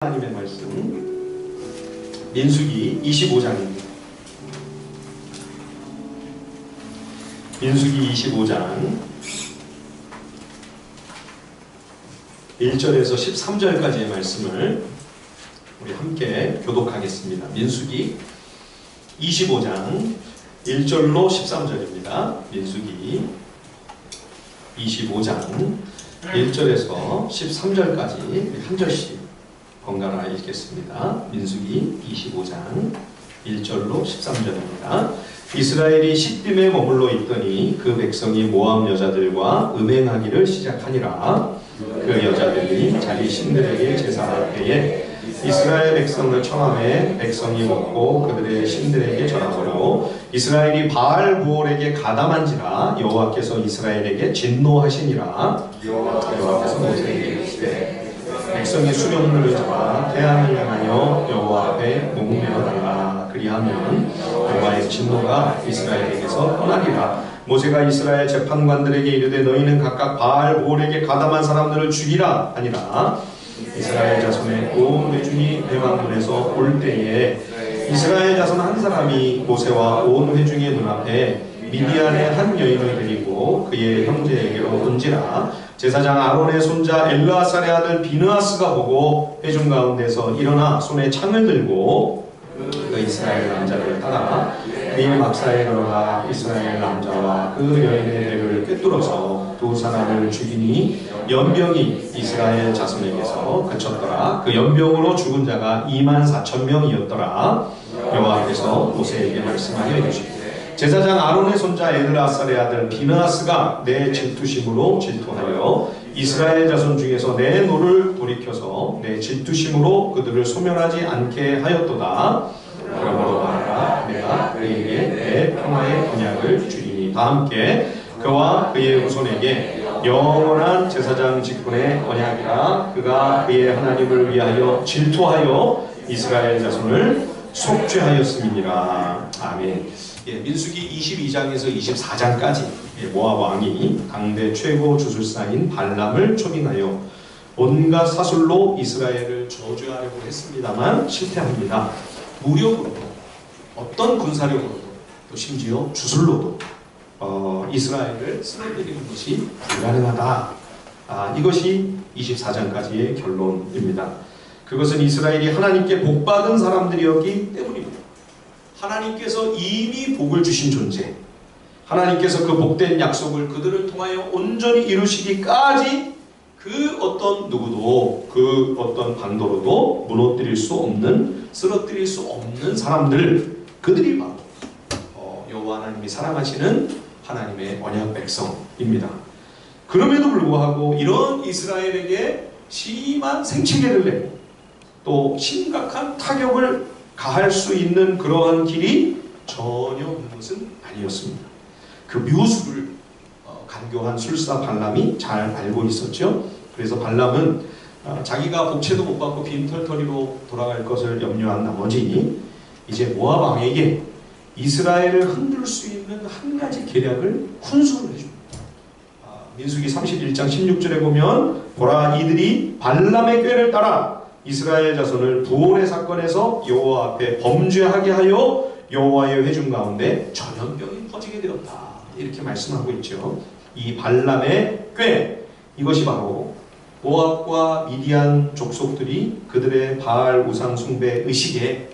하나님의 말씀 민수기 25장입니다. 민수기 25장 1절에서 13절까지의 말씀을 우리 함께 교독하겠습니다. 민수기 25장 1절로 13절입니다. 민수기 25장 1절에서 13절까지 한 절씩 번갈아 읽겠습니다. 민수기 25장 1절로 13절입니다. 이스라엘이 시딤에 머물러 있더니 그 백성이 모압 여자들과 음행하기를 시작하니라. 그 여자들이 자기 신들에게 제사할 때에 이스라엘 백성을 청함에 백성이 먹고 그들의 신들에게 전하므로 이스라엘이 바알 부올에게 가담한지라. 여호와께서 이스라엘에게 진노하시니라. 여호와께서 모세에게 이르시되 백성의 수령들을 잡아 태안을 향하여 여호와 앞에 목매어달라. 그리하면 여호와의 진노가 이스라엘에게서 떠나리라. 모세가 이스라엘 재판관들에게 이르되 너희는 각각 바알 부올에게 가담한 사람들을 죽이라 하니라. 이스라엘 자손의 온 회중이 대만문에서 올 때에 이스라엘 자손 한 사람이 모세와 온 회중의 눈앞에 미디안의 한 여인을 데리고 그의 형제에게로 온지라. 제사장 아론의 손자 엘르아살의 아들 비느하스가 보고 회중 가운데서 일어나 손에 창을 들고 그 이스라엘 남자를 따라 그의 막사에 들어가 이스라엘 남자와 그 여인의 배를 꿰뚫어서 두 사람을 죽이니 연병이 이스라엘 자손에게서 그쳤더라. 그 연병으로 죽은 자가 24,000명이었더라. 여호와께서 모세에게 말씀하여 이르시되 제사장 아론의 손자 엘르아살의 아들 비느하스가 내 질투심으로 질투하여 이스라엘 자손 중에서 내 노를 돌이켜서 내 질투심으로 그들을 소멸하지 않게 하였도다. 그러므로 말하라. 내가 그에게 내 평화의 언약을 주리니. 다 함께 그와 그의 후손에게 영원한 제사장 직분의 언약이라. 그가 그의 하나님을 위하여 질투하여 이스라엘 자손을 속죄하였음이니라. 아멘. 민수기 22장에서 24장까지 모압 왕이 당대 최고 주술사인 발람을 초빙하여 온갖 사술로 이스라엘을 저주하려고 했습니다만 실패합니다. 무력으로도 어떤 군사력으로도 또 심지어 주술로도 이스라엘을 쓰러뜨리는 것이 불가능하다. 이것이 24장까지의 결론입니다. 그것은 이스라엘이 하나님께 복받은 사람들이었기 때문입니다. 하나님께서 이미 복을 주신 존재, 하나님께서 그 복된 약속을 그들을 통하여 온전히 이루시기까지 그 어떤 누구도 그 어떤 방도로도 무너뜨릴 수 없는, 쓰러뜨릴 수 없는 사람들, 그들이 바로 여호와 하나님이 사랑하시는 하나님의 언약 백성입니다. 그럼에도 불구하고 이런 이스라엘에게 심한 생채계를 내고 또 심각한 타격을 가할 수 있는 그러한 길이 전혀 없는 것은 아니었습니다. 그 묘수를 간교한 술사 발람이 잘 알고 있었죠. 그래서 발람은 자기가 복채도 못 받고 빈털터리로 돌아갈 것을 염려한 나머지 이제 모압 왕에게 이스라엘을 흔들 수 있는 한 가지 계략을 훈수를 해줍니다. 민수기 31장 16절에 보면 보라 이들이 발람의 꾀를 따라 이스라엘 자손을 부올의 사건에서 여호와 앞에 범죄하게 하여 여호와의 회중 가운데 전염병이 퍼지게 되었다. 이렇게 말씀하고 있죠. 이 발람의 꾀, 이것이 바로 모압과 미디안 족속들이 그들의 바알 우상 숭배 의식에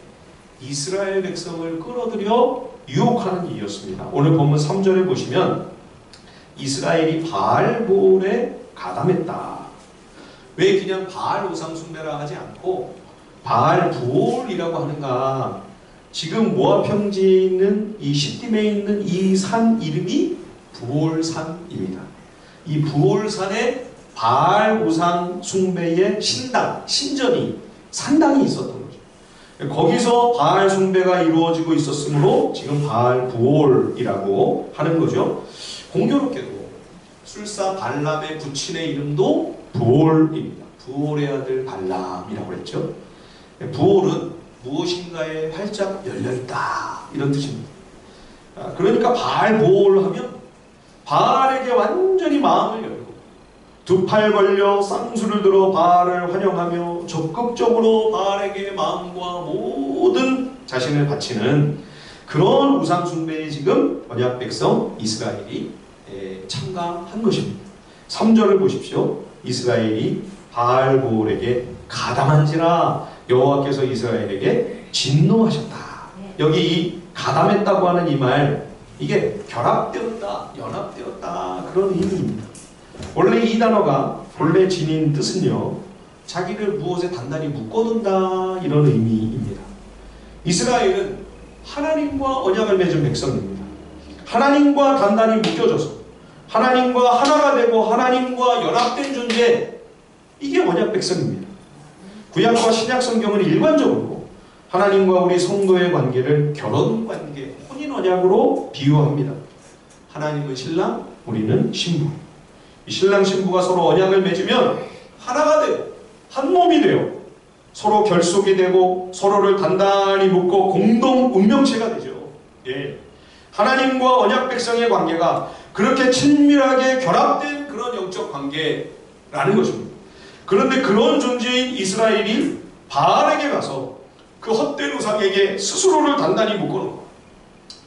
이스라엘 백성을 끌어들여 유혹하는 일이었습니다. 오늘 본문 3절에 보시면 이스라엘이 바알 부올에 가담했다. 왜 그냥 바알 우상 숭배라 하지 않고 바알 부올이라고 하는가? 지금 모압 평지에 있는 이 시딤에 있는 이 산 이름이 부올산입니다. 이 부올산에 바알 우상 숭배의 신당, 신전이, 산당이 있었던 거죠. 거기서 바알 숭배가 이루어지고 있었으므로 지금 바알 부올이라고 하는 거죠. 공교롭게도 술사 발람의 부친의 이름도 부올입니다. 부올의 아들 발람이라고 했죠. 부올은 무엇인가에 활짝 열려있다, 이런 뜻입니다. 그러니까 바알 부올 하면 바알에게 완전히 마음을 열고 두 팔 걸려 쌍수를 들어 바알을 환영하며 적극적으로 바알에게 마음과 모든 자신을 바치는 그런 우상 숭배에 지금 언약 백성 이스라엘이 참가한 것입니다. 3절을 보십시오. 이스라엘이 바알보올에게 가담한지라 여호와께서 이스라엘에게 진노하셨다. 여기 이 가담했다고 하는 이 말, 이게 결합되었다, 연합되었다, 그런 의미입니다. 원래 이 단어가 본래 지닌 뜻은요, 자기를 무엇에 단단히 묶어둔다, 이런 의미입니다. 이스라엘은 하나님과 언약을 맺은 백성입니다. 하나님과 단단히 묶여져서 하나님과 하나가 되고 하나님과 연합된 존재, 이게 언약 백성입니다. 구약과 신약 성경은 일관적으로 하나님과 우리 성도의 관계를 결혼관계, 혼인언약으로 비유합니다. 하나님은 신랑, 우리는 신부. 이 신랑 신부가 서로 언약을 맺으면 하나가 되고 한 몸이 되어 서로 결속이 되고 서로를 단단히 묶고 공동 운명체가 되죠. 예. 하나님과 언약 백성의 관계가 그렇게 친밀하게 결합된 그런 영적 관계라는 것입니다. 그런데 그런 존재인 이스라엘이 바알에게 가서 그 헛된 우상에게 스스로를 단단히 묶어놓고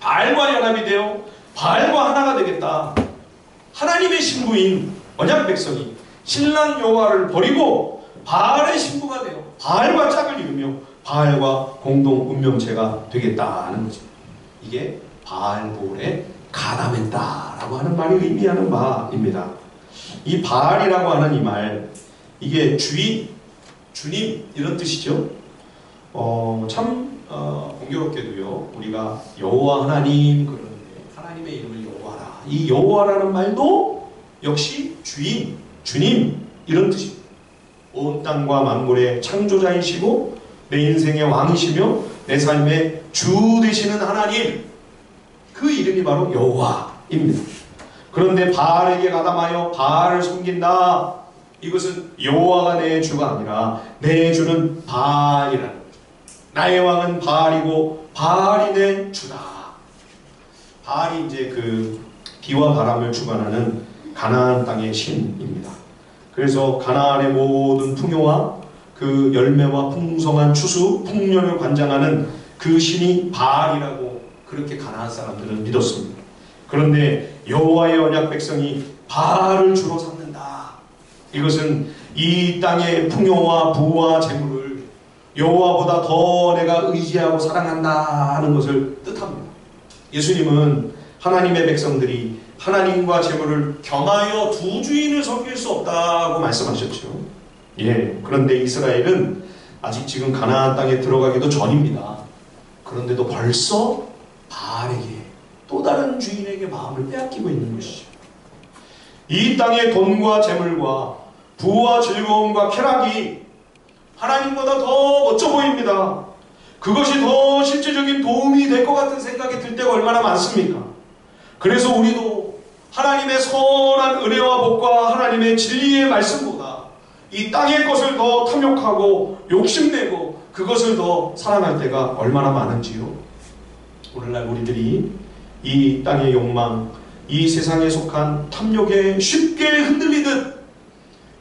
바알과 연합이 되어 바알과 하나가 되겠다. 하나님의 신부인 언약 백성이 신랑 여호와를 버리고 바알의 신부가 되어 바알과 짝을 이루며 바알과 공동 운명체가 되겠다는 거죠. 이게 바알보올에 가담했다라고 하는 말이 의미하는 바입니다. 이 바알이라고 하는 이 말, 이게 주인, 주님 이런 뜻이죠. 공교롭게도요, 우리가 여호와 하나님 그러는데 하나님의 이름을 여호와라, 이 여호와라는 말도 역시 주인, 주님 이런 뜻입니다. 온 땅과 만물의 창조자이시고 내 인생의 왕이시며 내 삶의 주 되시는 하나님, 그 이름이 바로 여호와입니다. 그런데 바알에게 가담하여 바알을 섬긴다, 이것은 여호와가 내 주가 아니라 내 주는 바알이라는 거죠. 나의 왕은 바알이고 바알이 내 주다. 바알이 이제 그 비와 바람을 주관하는 가나안 땅의 신입니다. 그래서 가나안의 모든 풍요와 그 열매와 풍성한 추수, 풍년을 관장하는 그 신이 바알이라고 그렇게 가나안 사람들은 믿었습니다. 그런데 여호와의 언약 백성이 바알을 주로 삼는다. 이것은 이 땅의 풍요와 부와 재물을 여호와보다 더 내가 의지하고 사랑한다 하는 것을 뜻합니다. 예수님은 하나님의 백성들이 하나님과 재물을 겸하여 두 주인을 섬길 수 없다고 말씀하셨죠. 예, 그런데 이스라엘은 아직 지금 가나안 땅에 들어가기도 전입니다. 그런데도 벌써 바알에게, 또 다른 주인에게 마음을 빼앗기고 있는 것이죠. 이 땅의 돈과 재물과 부와 즐거움과 쾌락이 하나님보다 더 멋져 보입니다. 그것이 더 실제적인 도움이 될 것 같은 생각이 들 때가 얼마나 많습니까? 그래서 우리도 하나님의 선한 은혜와 복과 하나님의 진리의 말씀보다 이 땅의 것을 더 탐욕하고 욕심내고 그것을 더 사랑할 때가 얼마나 많은지요. 오늘날 우리들이 이 땅의 욕망, 이 세상에 속한 탐욕에 쉽게 흔들리듯,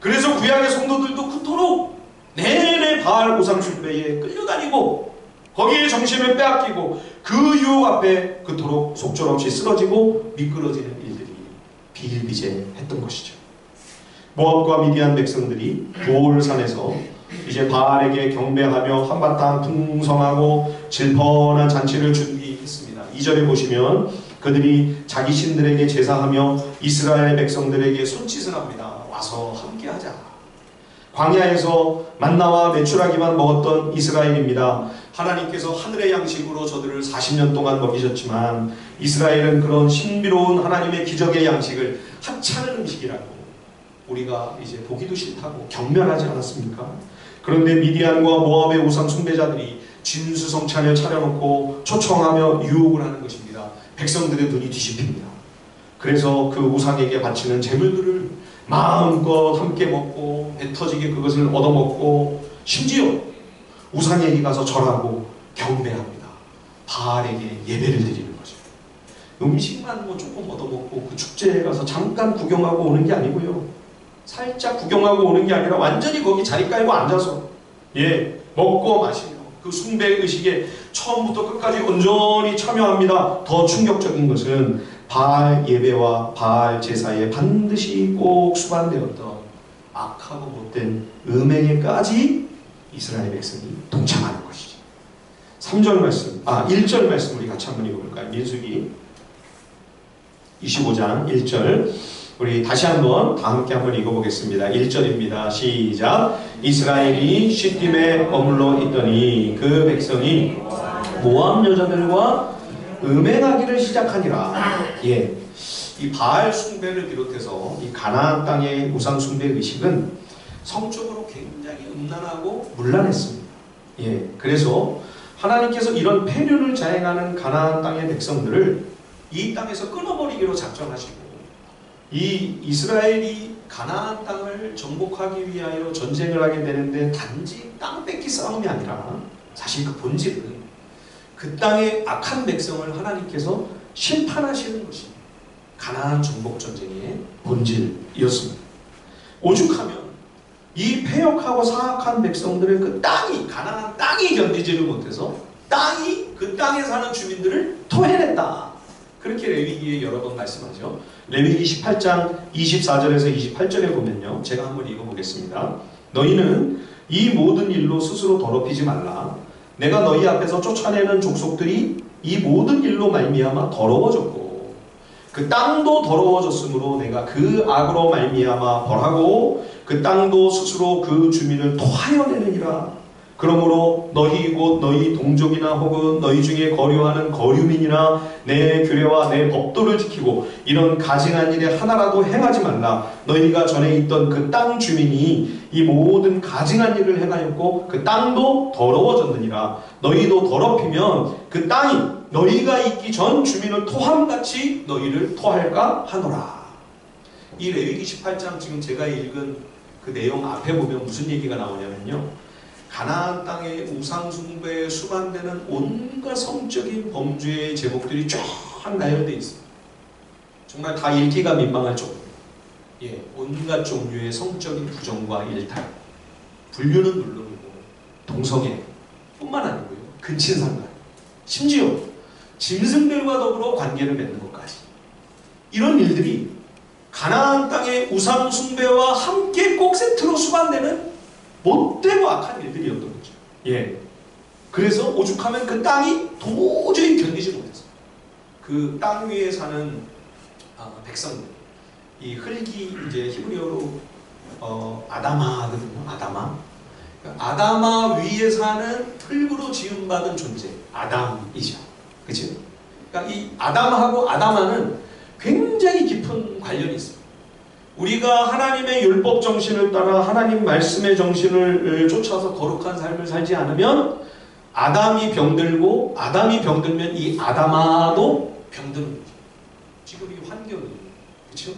그래서 구약의 성도들도 그토록 내내 바알 우상 숭배에 끌려다니고 거기에 정신을 빼앗기고 그 유혹 앞에 그토록 속절없이 쓰러지고 미끄러지는 일들이 비일비재했던 것이죠. 모압과 미디안 백성들이 보올산에서 이제 바알에게 경배하며 한바탕 풍성하고 질펀한 잔치를 준비했습니다. 2절에 보시면 그들이 자기 신들에게 제사하며 이스라엘 백성들에게 손짓을 합니다. 와서 함께하자. 광야에서 만나와 메추라기만 먹었던 이스라엘입니다. 하나님께서 하늘의 양식으로 저들을 40년 동안 먹이셨지만 이스라엘은 그런 신비로운 하나님의 기적의 양식을 하찮은 음식이라고 우리가 이제 보기도 싫다고 경멸하지 않았습니까? 그런데 미디안과 모압의 우상 숭배자들이 진수성찬을 차려놓고 초청하며 유혹을 하는 것입니다. 백성들의 눈이 뒤집힙니다. 그래서 그 우상에게 바치는 제물들을 마음껏 함께 먹고 배 터지게 그것을 얻어먹고 심지어 우상에게 가서 절하고 경배합니다. 바알에게 예배를 드리는 거죠. 음식만 뭐 조금 얻어먹고 그 축제에 가서 잠깐 구경하고 오는 게 아니고요. 살짝 구경하고 오는 게 아니라 완전히 거기 자리 깔고 앉아서 먹고 마시며 그 숭배 의식에 처음부터 끝까지 온전히 참여합니다. 더 충격적인 것은 바알 예배와 바알 제사에 반드시 꼭 수반되었던 악하고 못된 음행에까지 이스라엘 백성이 동참하는 것이죠. 3절 말씀, 1절 말씀 우리 같이 한번 읽어볼까요? 민수기 25장 1절 우리 다시 한번 다 함께 한번 읽어보겠습니다. 1절입니다. 시작. 이스라엘이 시딤에 머물러 있더니 그 백성이 모압 여자들과 음행하기를 시작하니라. 이 바알 숭배를 비롯해서 이 가나안 땅의 우상 숭배 의식은 성적으로 굉장히 음란하고 문란했습니다. 그래서 하나님께서 이런 폐륜을 자행하는 가나안 땅의 백성들을 이 땅에서 끊어버리기로 작정하시고 이 이스라엘이 가나안 땅을 정복하기 위하여 전쟁을 하게 되는데 단지 땅 뺏기 싸움이 아니라 사실 그 본질은 그 땅의 악한 백성을 하나님께서 심판하시는 것이 가나안 정복 전쟁의 본질이었습니다. 오죽하면 이 패역하고 사악한 백성들의 그 땅이 가나안 땅이 견디지를 못해서 그 땅에 사는 주민들을 토해냈다. 그렇게 레위기에 여러 번 말씀하죠. 레위기 18장 24절에서 28절에 보면요. 제가 한번 읽어보겠습니다. 너희는 이 모든 일로 스스로 더럽히지 말라. 내가 너희 앞에서 쫓아내는 족속들이 이 모든 일로 말미암아 더러워졌고 그 땅도 더러워졌으므로 내가 그 악으로 말미암아 벌하고 그 땅도 스스로 그 주민을 토하여 내느니라. 그러므로 너희 곧 너희 동족이나 혹은 너희 중에 거류하는 거류민이나 내 규례와 내 법도를 지키고 이런 가증한 일에 하나라도 행하지 말라. 너희가 전에 있던 그 땅 주민이 이 모든 가증한 일을 행하였고 그 땅도 더러워졌느니라. 너희도 더럽히면 그 땅이 너희가 있기 전 주민을 토함같이 너희를 토할까 하노라. 이 레위기 18장 지금 제가 읽은 그 내용 앞에 보면 무슨 얘기가 나오냐면요. 가나안 땅의 우상 숭배에 수반되는 온갖 성적인 범죄의 제목들이 쫙 나열되어 있습니다. 정말 다 읽기가 민망할 정도. 온갖 종류의 성적인 부정과 일탈, 불륜은 물론이고 동성애 뿐만 아니고요. 근친상간, 심지어 짐승들과 더불어 관계를 맺는 것까지. 이런 일들이 가나안 땅의 우상 숭배와 함께 꼭 세트로 수반되는 못되고 악한 일들이었던 거죠. 그래서 오죽하면 그 땅이 도저히 견디지 못했어요. 그 땅 위에 사는 백성들, 이 흙이 이제 히브리어로 아다마거든요. 아다마 위에 사는 흙으로 지음받은 존재, 아담이죠. 그렇죠? 그러니까 이 아담하고 아다마는 굉장히 깊은 관련이 있습니다. 우리가 하나님의 율법 정신을 따라 하나님 말씀의 정신을 쫓아서 거룩한 삶을 살지 않으면 아담이 병들고 아담이 병들면 이 아다마도 병드는 거죠. 지금 이 환경이 그렇죠?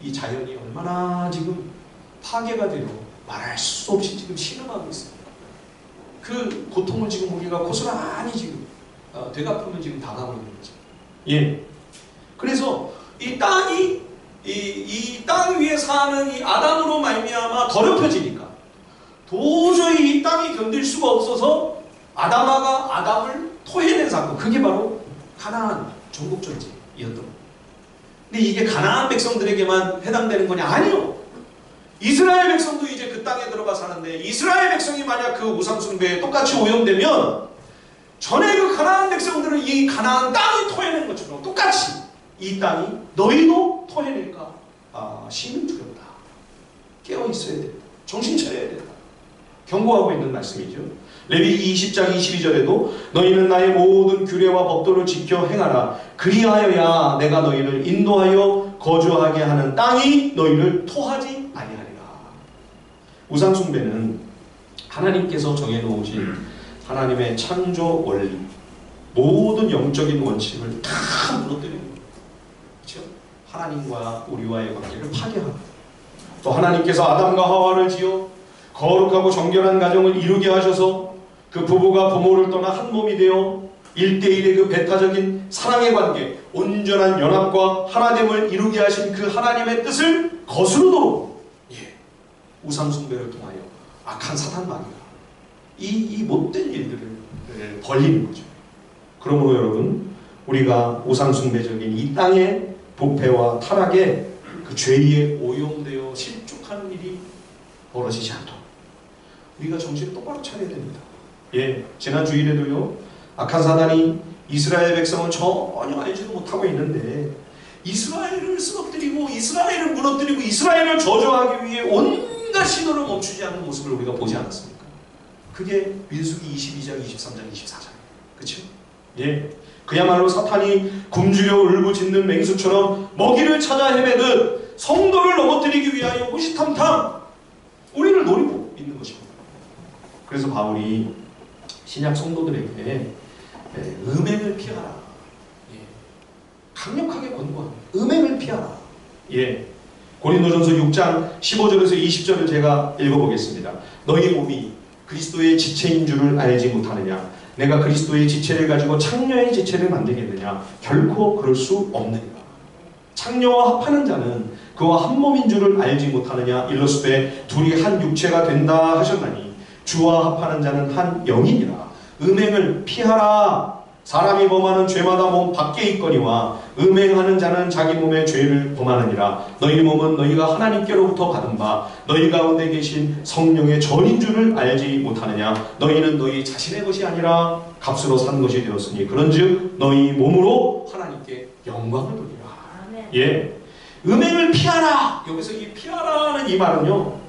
이 자연이 얼마나 지금 파괴가 되어 말할 수 없이 지금 신음하고 있습니다. 그 고통을 지금 우리가 고스란히 지금 되갚으면 지금 당하고 있는 거죠. 그래서 이 땅이 이 땅 위에 사는 이 아담으로 말미암아 더럽혀지니까 도저히 이 땅이 견딜 수가 없어서 아다마가 아담을 토해낸 사건, 그게 바로 가나안 정복 전쟁이었던 겁니다. 근데 이게 가나안 백성들에게만 해당되는 거냐? 아니요. 이스라엘 백성도 이제 그 땅에 들어가 사는데 이스라엘 백성이 만약 그 우상 숭배에 똑같이 오염되면 전에 그 가나안 백성들은 이 가나안 땅이 토해낸 것처럼 똑같이 이 땅이 너희도 토해낼까? 심히 두렵다. 깨어있어야 된다. 정신 차려야 된다. 경고하고 있는 말씀이죠. 레위기 20장 22절에도 너희는 나의 모든 규례와 법도를 지켜 행하라. 그리하여야 내가 너희를 인도하여 거주하게 하는 땅이 너희를 토하지 아니하리라. 우상 숭배는 하나님께서 정해놓으신 하나님의 창조 원리, 모든 영적인 원칙을 다 무너뜨리는 거예요. 그렇죠? 하나님과 우리와의 관계를 파괴하고, 또 하나님께서 아담과 하와를 지어 거룩하고 정결한 가정을 이루게 하셔서 그 부부가 부모를 떠나 한 몸이 되어 1대1의 그 배타적인 사랑의 관계, 온전한 연합과 하나됨을 이루게 하신 그 하나님의 뜻을 거스르도록 우상숭배를 통하여 악한 사탄마귀가 이 못된 일들을 벌리는 거죠. 그러므로 여러분, 우리가 우상숭배적인 이 땅의 부패와 타락에 그 죄에 오염되어 실족하는 일이 벌어지지 않도록 우리가 정신을 똑바로 차려야 됩니다. 예, 지난 주일에도요, 악한 사단이 이스라엘 백성은 전혀 알지도 못하고 있는데 이스라엘을 쓰러뜨리고 이스라엘을 무너뜨리고 이스라엘을 저주하기 위해 온갖 시도를 멈추지 않는 모습을 우리가 보지 않았습니까? 그게 민수기 22장, 23장, 24장이에요. 그렇죠? 예, 그야말로 사탄이 굶주려 울부짖는 맹수처럼 먹이를 찾아 헤매듯 성도를 넘어뜨리기 위하여 호시탐탐 우리를 노리고 있는 것입니다. 그래서 바울이 신약 성도들에게 음행을 피하라. 예, 강력하게 권고합니다. 음행을 피하라. 예, 고린도전서 6장 15절에서 20절을 제가 읽어보겠습니다. 너희 몸이 그리스도의 지체인 줄을 알지 못하느냐? 내가 그리스도의 지체를 가지고 창녀의 지체를 만들겠느냐? 결코 그럴 수 없느니라. 창녀와 합하는 자는 그와 한 몸인 줄을 알지 못하느냐? 일러스되 둘이 한 육체가 된다 하셨나니 주와 합하는 자는 한 영이니라. 음행을 피하라. 사람이 범하는 죄마다 몸 밖에 있거니와 음행하는 자는 자기 몸의 죄를 범하느니라. 너희 몸은 너희가 하나님께로부터 받은 바 너희 가운데 계신 성령의 전인 줄을 알지 못하느냐? 너희는 너희 자신의 것이 아니라 값으로 산 것이 되었으니 그런즉 너희 몸으로 하나님께 영광을 돌리라. 예, 음행을 피하라. 여기서 이 피하라는 이 말은요,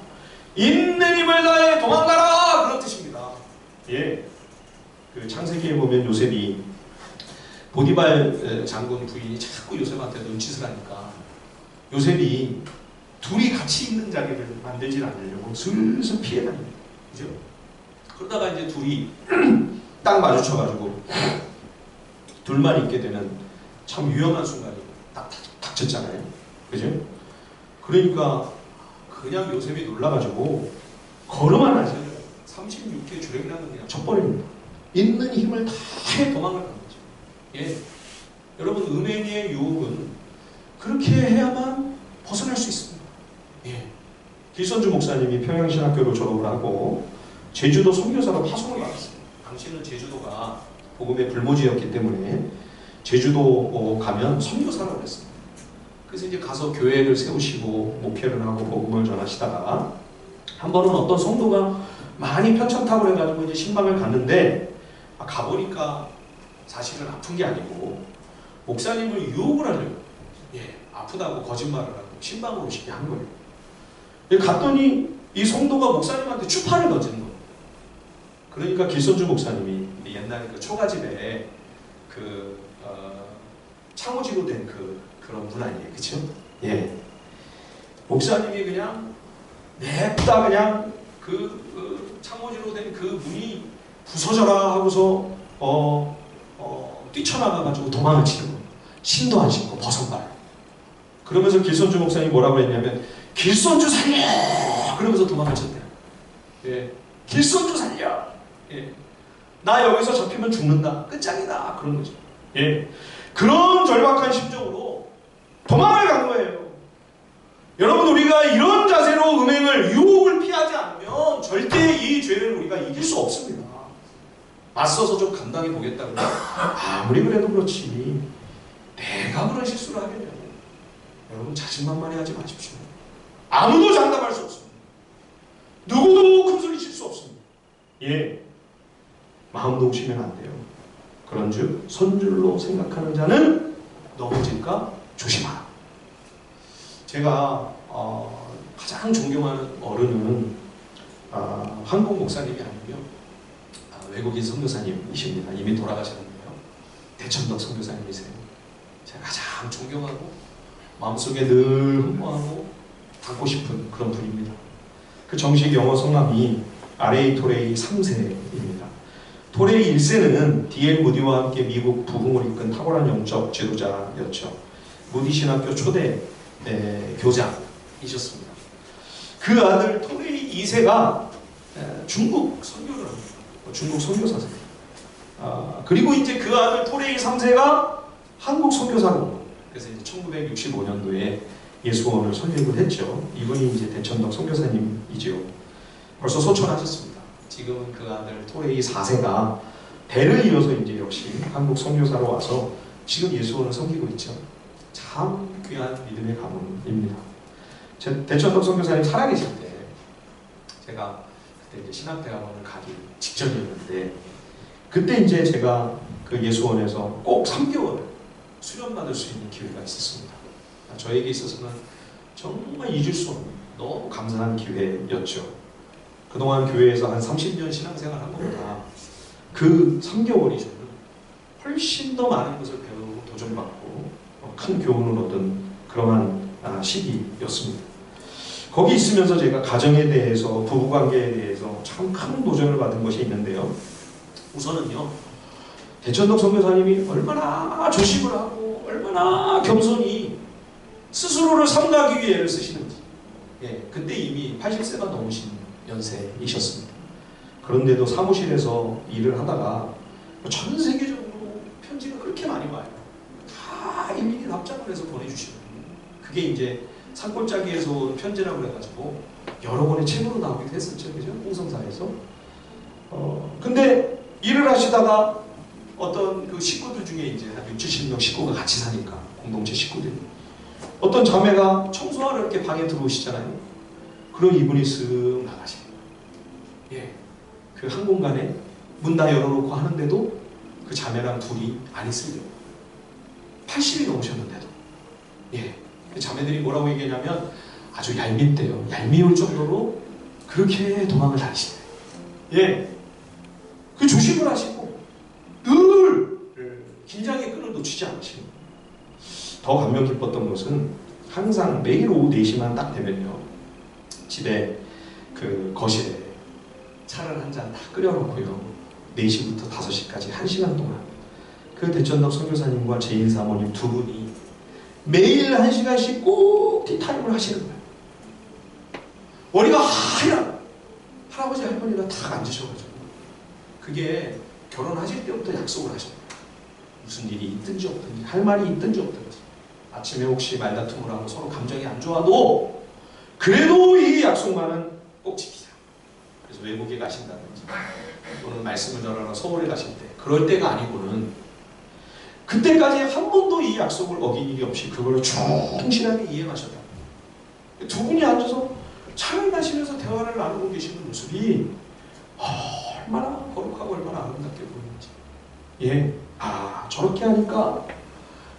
있는 힘을 다해 도망가라 그런 뜻입니다. 예, 그 창세기에 보면 요셉이 보디발 장군 부인이 자꾸 요셉한테 눈짓을 하니까 요셉이 둘이 같이 있는 자리를 만들지 않으려고 슬슬 피해 다닙니다. 그죠? 그러다가 이제 둘이 딱 마주쳐가지고 둘만 있게 되는 참 위험한 순간이 딱 닥쳤잖아요. 그죠? 그러니까 그냥 요셉이 놀라가지고 걸음 하나 하셔요. 36개 주랭랑을 그냥 쳐버립니다. 있는 힘을 다해 도망을 가는 거죠. 예, 여러분, 음행의 유혹은 그렇게 해야만 벗어날 수 있습니다. 예, 길선주 목사님이 평양신학교로 졸업을 하고 제주도 선교사로 파송을 받았어요. 당시에는 제주도가 복음의 불모지였기 때문에 제주도 가면 선교사라고 했습니다. 그래서 이제 가서 교회를 세우시고 목회를 하고 복음을 전하시다가 한 번은 어떤 성도가 많이 편찮다고 해가지고 이제 신방을 갔는데 가보니까 사실은 아픈 게 아니고 목사님을 유혹을 하려고, 예, 아프다고 거짓말을 하고 신방으로 오시게 한 거예요. 갔더니 이 성도가 목사님한테 추파를 던지는 거예요. 그러니까 길선주 목사님이 옛날에 그 초가집에 그 창호지로 된 그런 문 아니에요, 그렇죠? 예, 목사님이 그냥 냅다 그냥 그 창호지로 된 그 문이 부서져라 하고서 뛰쳐나가가지고 도망을 치는 거예요. 신도 안 신고 버선발. 그러면서 길선주 목사님이 뭐라고 했냐면 길선주 살려! 그러면서 도망을 쳤대요. 예, 길선주 살려! 예, 나 여기서 잡히면 죽는다. 끝장이다. 그런 거죠. 예, 그런 절박한 심정으로 도망을 간 거예요. 여러분, 우리가 이런 자세로 음행을, 유혹을 피하지 않으면 절대 이 죄를 우리가 이길 수 없습니다. 맞서서 좀 감당해 보겠다고 아무리 그래도 그렇지 내가 그런 실수를 하겠냐고. 여러분, 자신만만해 하지 마십시오. 아무도 장담할 수 없습니다. 누구도 큰소리 칠 수 없습니다. 예, 마음 놓으시면 안 돼요. 그런즉 선줄로 생각하는 자는 넘어질까 조심하라. 제가 가장 존경하는 어른은 한국 목사님이 아니고요, 외국인 선교사님이십니다. 이미 돌아가셨는데요, 대천덕 선교사님이세요. 제가 가장 존경하고 마음속에 늘 흠모하고 닮고 싶은 그런 분입니다. 그 정식 영어 성함이 R.A. 토레이 3세입니다. 토레이 1세는 D.L. 무디와 함께 미국 부흥을 이끈 탁월한 영적 지도자였죠. 무디 신학교 초대 교장이셨습니다. 그 아들 토레이 2세가 중국 선교를 합니다. 중국 선교사세요. 그리고 이제 그 아들 토레이 3세가 한국 선교사로, 그래서 이제 1965년도에 예수원을 설립을 했죠. 이분이 이제 대천덕 선교사님이지요. 벌써 소천하셨습니다. 지금은 그 아들 토레이 4세가 대를 이어서 이제 역시 한국 선교사로 와서 지금 예수원을 섬기고 있죠. 참 귀한 믿음의 가문입니다. 대천덕 선교사님 살아계실 때 제가 그때 이제 신학대학원을 가기 직전이었는데 그때 이제 제가 그 예수원에서 꼭 3개월 수련받을 수 있는 기회가 있었습니다. 저에게 있어서는 정말 잊을 수 없는 너무 감사한 기회였죠. 그동안 교회에서 한 30년 신앙생활 한 것보다 그 3개월이 저는 훨씬 더 많은 것을 배우고 도전받고 큰 교훈을 얻은 그러한 시기였습니다. 거기 있으면서 제가 가정에 대해서 부부관계에 대해서 참 큰 도전을 받은 것이 있는데요. 우선은요, 대천덕 선교사님이 얼마나 조심을 하고 얼마나 겸손히 스스로를 삼가기 위해 애를 쓰시는지. 그때 이미 80세가 넘으신 연세이셨습니다. 그런데도 사무실에서 일을 하다가 전 세계적으로 편지가 그렇게 많이 와요. 다 일일이 답장을 해서 보내주시는 거예요. 그게 이제 산골짜기에서 온 편지라고 해가지고 여러 번의 책으로 나오기도 했었죠. 그죠? 홍성사에서. 근데 일을 하시다가 어떤 그 식구들 중에 이제 한 60, 70명 식구가 같이 사니까 공동체 식구들이 어떤 자매가 청소하러 이렇게 방에 들어오시잖아요. 그럼 이분이 쓱 나가시는 거예요. 그 한 공간에 문 다 열어놓고 하는데도 그 자매랑 둘이 안 있으려고. 80이 넘으셨는데도. 그 자매들이 뭐라고 얘기하냐면 아주 얄밉대요. 얄미울 정도로 그렇게 도망을 다니시대요. 그 조심을 하시고 늘 긴장의 끈을 놓치지 않으시는 거예요. 더 감명 깊었던 것은 항상 매일 오후 4시만 딱 되면요. 집에 그 거실에 차를 한 잔 딱 끓여놓고요. 4시부터 5시까지 1시간 동안 그 대천덕 선교사님과 제인 사모님 두 분이 매일 1시간씩 꼭 티타임을 하시는 거예요. 머리가 하얀 할아버지 할머니가 딱 앉으셔가지고 그게 결혼하실 때부터 약속을 하셨어요. 무슨 일이 있든지 없든지 할 말이 있든지 없든지 아침에 혹시 말다툼을 하고 서로 감정이 안 좋아도 그래도 이 약속만은 꼭 지키자. 그래서 외국에 가신다든지 또는 말씀을 전하러 서울에 가실 때 그럴 때가 아니고는 그때까지 한 번도 이 약속을 어긴 일이 없이 그걸 충실하게 이행하셨다. 두 분이 앉아서 차를 마시면서 대화를 나누고 계시는 모습이 얼마나 거룩하고 얼마나 아름답게 보이는지. 저렇게 하니까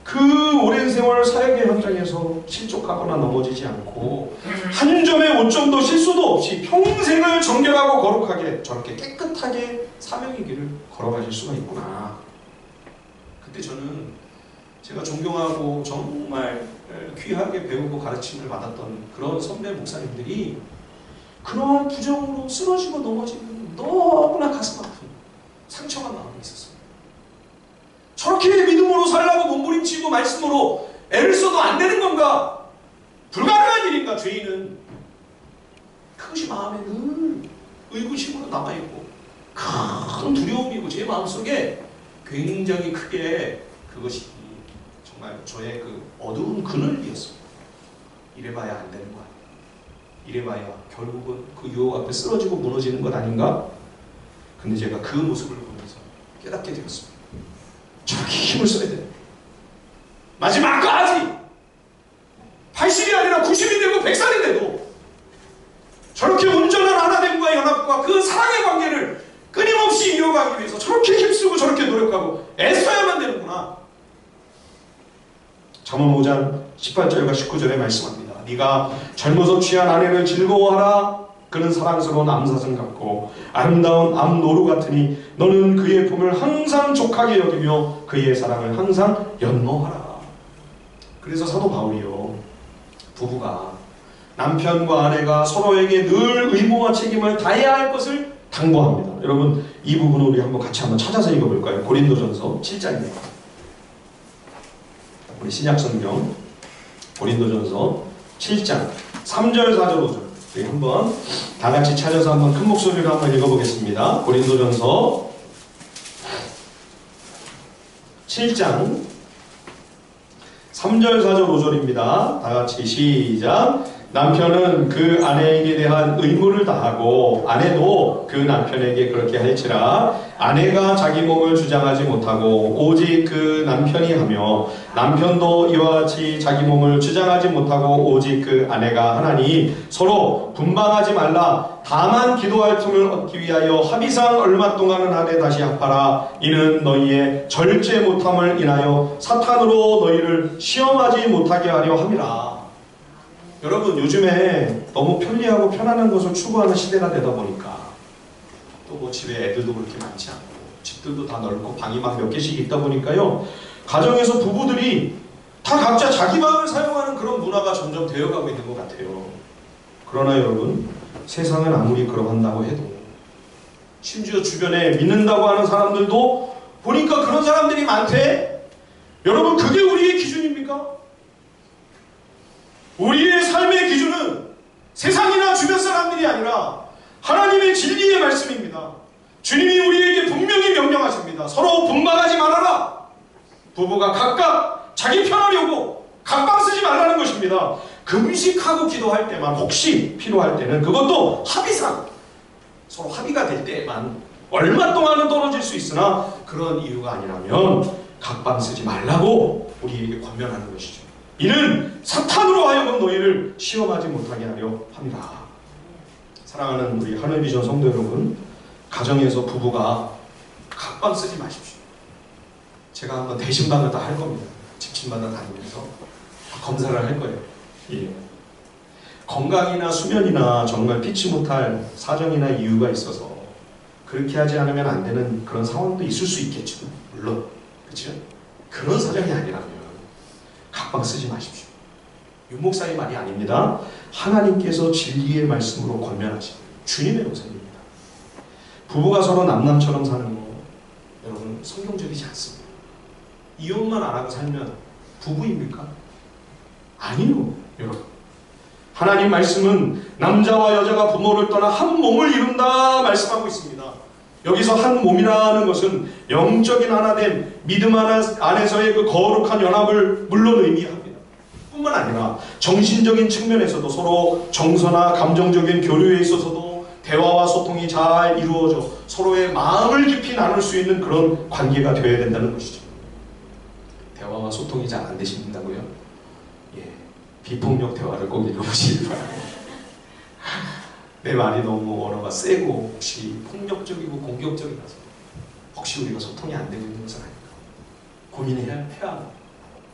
그 오랜 세월 사역의 현장에서 실족하거나 넘어지지 않고 한 점의 오점도 실수도 없이 평생을 정결하고 거룩하게 저렇게 깨끗하게 사명의 길을 걸어가실 수가 있구나. 그때 저는 제가 존경하고 정말 귀하게 배우고 가르침을 받았던 그런 선배 목사님들이 그러한 부정으로 쓰러지고 넘어지는 너무나 가슴 아픈 상처가 마음에 있었어요. 저렇게 믿음으로 살라고 몸부림치고 말씀으로 애를 써도 안 되는 건가? 불가능한 일인가? 죄인은 그것이 마음에 늘 의구심으로 남아있고 큰 두려움이고 제 마음속에 굉장히 크게 그것이 정말 저의 그 어두운 그늘이었습니다. 이래봐야 안 되는 거 아니야. 이래봐야 결국은 그 유혹 앞에 쓰러지고 무너지는 것 아닌가? 근데 제가 그 모습을 보면서 깨닫게 되었습니다. 저렇게 힘을 써야 돼. 마지막까지 80이 아니라 90이 되고 100살이 돼도 저렇게 온전한 하나됨과 연합과 그 사랑의 관계를 끊임없이 이어가기 위해서 저렇게 힘쓰고 저렇게 노력하고 애써야만 되는구나. 잠언 5장 18절과 19절에 말씀합니다. 네가 젊어서 취한 아내를 즐거워하라. 그는 사랑스러운 암사슴 같고 아름다운 암노루 같으니 너는 그의 품을 항상 족하게 여기며 그의 사랑을 항상 연모하라. 그래서 사도 바울이요, 부부가 남편과 아내가 서로에게 늘 의무와 책임을 다해야 할 것을 당부합니다. 여러분 이 부분을 우리 한번 같이 한번 찾아서 읽어볼까요? 고린도전서 7장입니다. 우리 신약성경 고린도전서 7장 3절 4절 5절 우리 한번 다 같이 찾아서 한번 큰 목소리로 한번 읽어보겠습니다. 고린도전서 7장 3절, 4절, 5절입니다. 다 같이 시작. 남편은 그 아내에게 대한 의무를 다하고 아내도 그 남편에게 그렇게 할지라. 아내가 자기 몸을 주장하지 못하고 오직 그 남편이 하며 남편도 이와 같이 자기 몸을 주장하지 못하고 오직 그 아내가 하나니 서로 분방하지 말라. 다만 기도할 틈을 얻기 위하여 합의상 얼마 동안은 하되 다시 합하라. 이는 너희의 절제 못함을 인하여 사탄으로 너희를 시험하지 못하게 하려 함이라. 여러분, 요즘에 너무 편리하고 편안한 것을 추구하는 시대가 되다 보니까 또 뭐 집에 애들도 그렇게 많지 않고 집들도 다 넓고 방이 막 몇 개씩 있다 보니까요, 가정에서 부부들이 다 각자 자기 방을 사용하는 그런 문화가 점점 되어가고 있는 것 같아요. 그러나 여러분, 세상은 아무리 그러한다고 해도 심지어 주변에 믿는다고 하는 사람들도 보니까 그런 사람들이 많대. 여러분, 그게 우리의 기준입니까? 우리의 삶의 기준은 세상이나 주변 사람들이 아니라 하나님의 진리의 말씀입니다. 주님이 우리에게 분명히 명령하십니다. 서로 분방하지 말아라. 부부가 각각 자기 편하려고 각방 쓰지 말라는 것입니다. 금식하고 기도할 때만, 혹시 필요할 때는, 그것도 합의상 서로 합의가 될 때만 얼마 동안은 떨어질 수 있으나 그런 이유가 아니라면 각방 쓰지 말라고 우리에게 권면하는 것이죠. 이는 사탄으로 하여금 너희를 시험하지 못하게 하려 합니다. 사랑하는 우리 하늘비전 성도 여러분, 가정에서 부부가 각방 쓰지 마십시오. 제가 한번 대신방을 다 할 겁니다. 집집마다 다니면서 검사를 할 거예요. 예. 건강이나 수면이나 정말 피치 못할 사정이나 이유가 있어서 그렇게 하지 않으면 안 되는 그런 상황도 있을 수 있겠죠. 물론. 그렇죠? 그런 사정이 아니라면 각방 쓰지 마십시오. 윤목사의 말이 아닙니다. 하나님께서 진리의 말씀으로 권면하신 주님의 음성입니다. 부부가 서로 남남처럼 사는 거, 여러분, 성경적이지 않습니다. 이혼만 안 하고 살면 부부입니까? 아니요, 여러분. 하나님 말씀은 남자와 여자가 부모를 떠나 한 몸을 이룬다 말씀하고 있습니다. 여기서 한 몸이라는 것은 영적인 하나됨, 믿음 안에서의 그 거룩한 연합을 물론 의미합니다. 뿐만 아니라 정신적인 측면에서도 서로 정서나 감정적인 교류에 있어서도 대화와 소통이 잘 이루어져 서로의 마음을 깊이 나눌 수 있는 그런 관계가 되어야 된다는 것이죠. 대화와 소통이 잘 안 되신다고요? 예, 비폭력 대화를 꼭 읽어보시기 바랍니다. 내 말이 너무 언어가 세고 혹시 폭력적이고 공격적이라서 혹시 우리가 소통이 안 되고 있는 것은 아닐까 고민해야 하고